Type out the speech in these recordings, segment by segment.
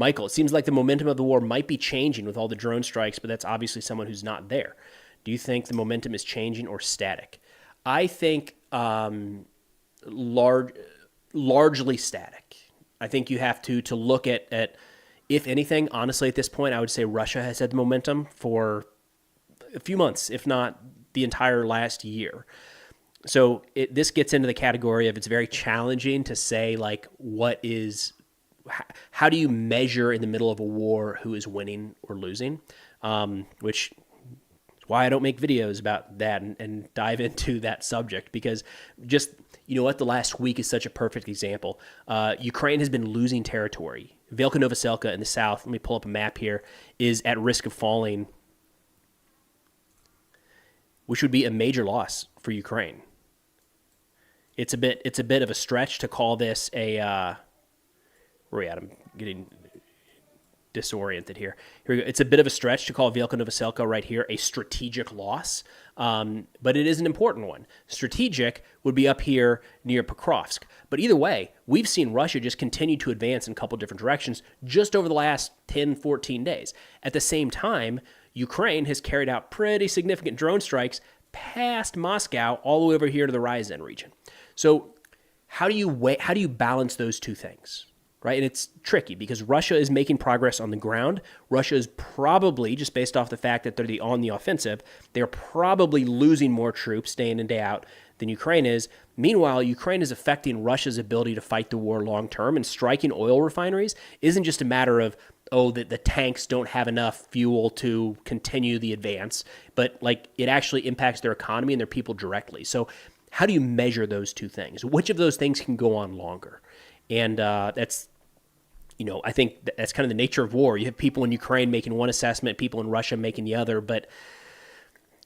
Michael, it seems like the momentum of the war might be changing with all the drone strikes, but that's obviously someone who's not there. Do you think the momentum is changing or static? I think largely static. I think you have to look at, if anything, honestly, at this point, I would say Russia has had the momentum for a few months, if not the entire last year. So this gets into the category of it's very challenging to say, like, how do you measure in the middle of a war who is winning or losing, which is why I don't make videos about that and dive into that subject, because just, you know what, the last week is such a perfect example. Ukraine has been losing territory. Velika Novoselka in the south, let me pull up a map here, is at risk of falling, which would be a major loss for Ukraine. It's a bit of a stretch to call this a where are we at? I'm getting disoriented here. Here we go. It's a bit of a stretch to call Velika Novoselka right here a strategic loss, but it is an important one. Strategic would be up here near Pokrovsk. But either way, we've seen Russia just continue to advance in a couple different directions just over the last 10, 14 days. At the same time, Ukraine has carried out pretty significant drone strikes past Moscow all the way over here to the Ryazan region. So how do you balance those two things? Right? And it's tricky because Russia is making progress on the ground. Russia is probably, just based off the fact that they're on the offensive, they're probably losing more troops day in and day out than Ukraine is. Meanwhile, Ukraine is affecting Russia's ability to fight the war long term, and striking oil refineries isn't just a matter of, that the tanks don't have enough fuel to continue the advance, but like it actually impacts their economy and their people directly. So how do you measure those two things? Which of those things can go on longer? And that's, I think that's kind of the nature of war. You have people in Ukraine making one assessment, people in Russia making the other. But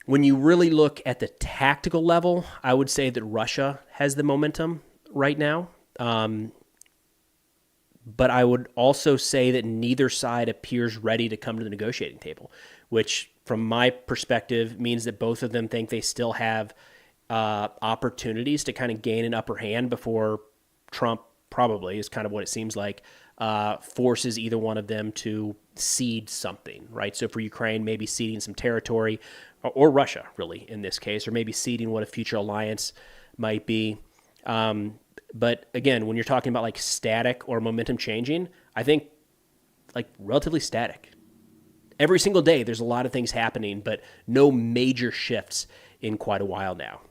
when you really look at the tactical level, I would say that Russia has the momentum right now. But I would also say that neither side appears ready to come to the negotiating table, which from my perspective means that both of them think they still have opportunities to kind of gain an upper hand before Trump, probably is kind of what it seems like, forces either one of them to cede something, right? So for Ukraine, maybe ceding some territory, or Russia, really, in this case, or maybe ceding what a future alliance might be. But again, when you're talking about like static or momentum changing, I think like relatively static. Every single day, there's a lot of things happening, but no major shifts in quite a while now.